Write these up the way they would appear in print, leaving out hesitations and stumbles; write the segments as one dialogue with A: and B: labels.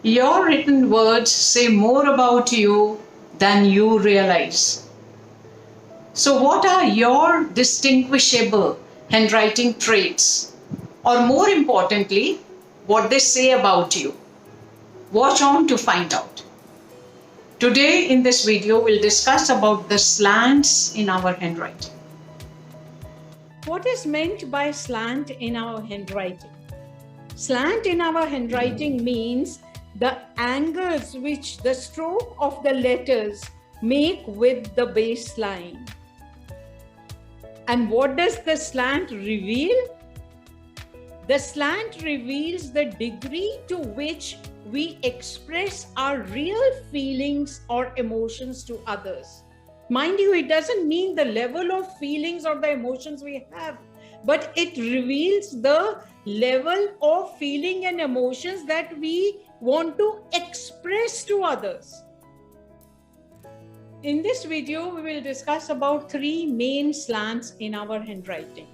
A: Your written words say more about you than you realize. So, what are your distinguishable handwriting traits? Or, more importantly, what they say about you? Watch on to find out. Today, in this video, we'll discuss about the slants in our handwriting. What is meant by slant in our handwriting? Slant in our handwriting means the angles which the stroke of the letters make with the baseline. And what does the slant reveal? The slant reveals the degree to which we express our real feelings or emotions to others. Mind you, it doesn't mean the level of feelings or the emotions we have, but it reveals the level of feeling and emotions that we want to express to others. In this video, we will discuss about three main slants in our handwriting.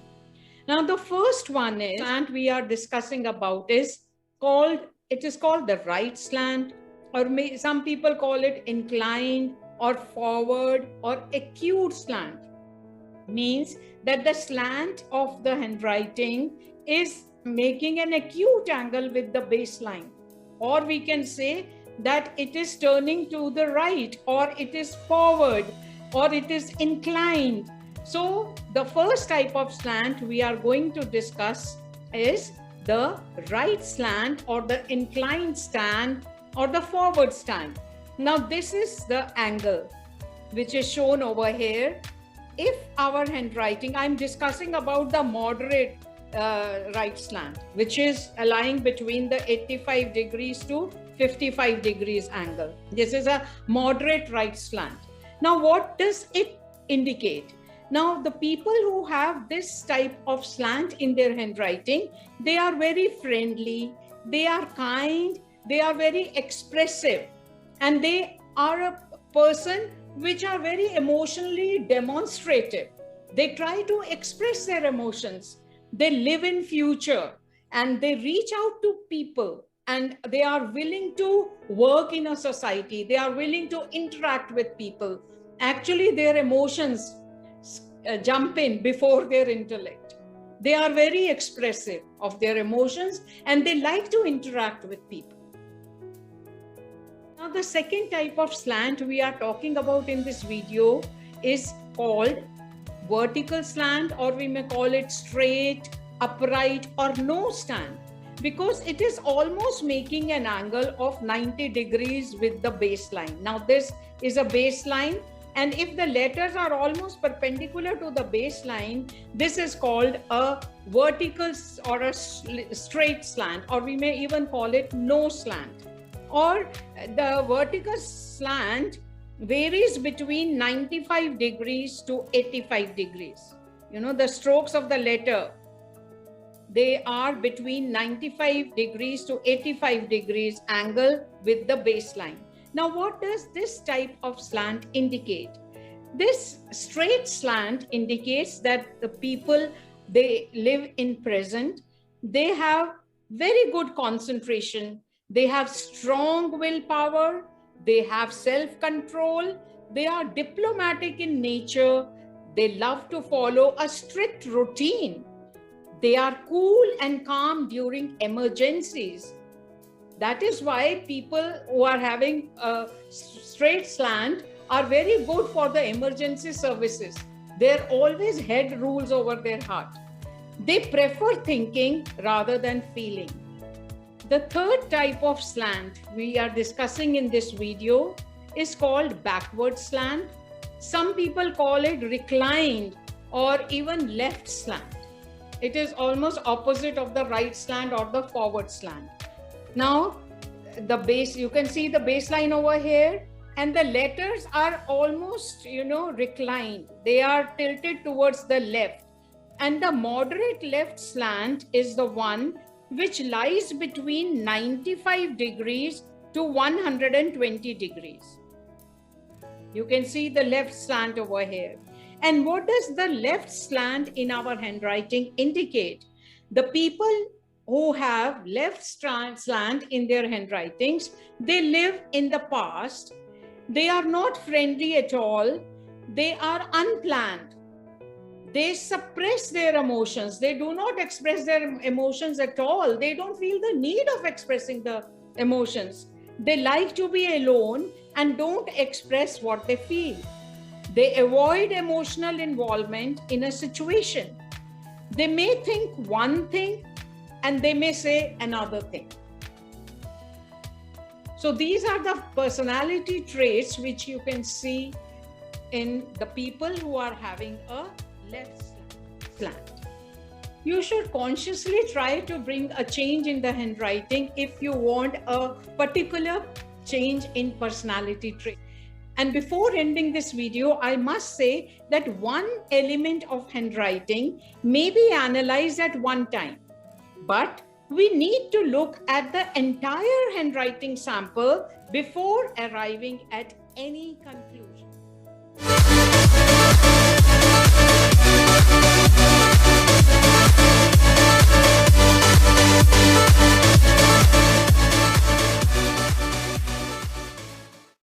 A: Now, the first one is slant we are discussing about is called the right slant, or some people call it inclined or forward or acute slant. Means that the slant of the handwriting is making an acute angle with the baseline, or we can say that it is turning to the right, or it is forward, or it is inclined. So the first type of slant we are going to discuss is the right slant, or the inclined stand, or the forward stand. Now this is the angle which is shown over here. If our handwriting, I'm discussing about the moderate right slant, which is lying between the 85 degrees to 55 degrees angle. This is a moderate right slant. Now, what does it indicate? Now, the people who have this type of slant in their handwriting, they are very friendly, they are kind, they are very expressive, and they are a person which are very emotionally demonstrative. They try to express their emotions. They live in future, and they reach out to people, and they are willing to work in a society. They are willing to interact with people. Actually, their emotions jump in before their intellect. They are very expressive of their emotions, and they like to interact with people. Now, the second type of slant we are talking about in this video is called vertical slant, or we may call it straight, upright, or no stand, because it is almost making an angle of 90 degrees with the baseline. Now, this is a baseline, and if the letters are almost perpendicular to the baseline, this is called a vertical or a straight slant, or we may even call it no slant. Or the vertical slant varies between 95 degrees to 85 degrees. You know, the strokes of the letter, they are between 95 degrees to 85 degrees angle with the baseline. Now, what does this type of slant indicate? This straight slant indicates that the people, they live in present, they have very good concentration, they have strong willpower, they have self-control, they are diplomatic in nature, they love to follow a strict routine, they are cool and calm during emergencies. That is why people who are having a straight slant are very good for the emergency services. They're always head rules over their heart. They prefer thinking rather than feeling. The third type of slant we are discussing in this video is called backward slant. Some people call it reclined or even left slant. It is almost opposite of the right slant or the forward slant. Now, the base, you can see the baseline over here, and the letters are almost, reclined. They are tilted towards the left. And the moderate left slant is the one which lies between 95 degrees to 120 degrees. You can see the left slant over here. And what does the left slant in our handwriting indicate? The people who have left slant in their handwritings, they live in the past. They are not friendly at all. They are unplanned. They suppress their emotions. They do not express their emotions at all. They don't feel the need of expressing the emotions. They like to be alone and don't express what they feel. They avoid emotional involvement in a situation. They may think one thing and they may say another thing. So these are the personality traits which you can see in the people who are having a left slant. You should consciously try to bring a change in the handwriting if you want a particular change in personality trait. And before ending this video, I must say that one element of handwriting may be analyzed at one time, but we need to look at the entire handwriting sample before arriving at any conclusion.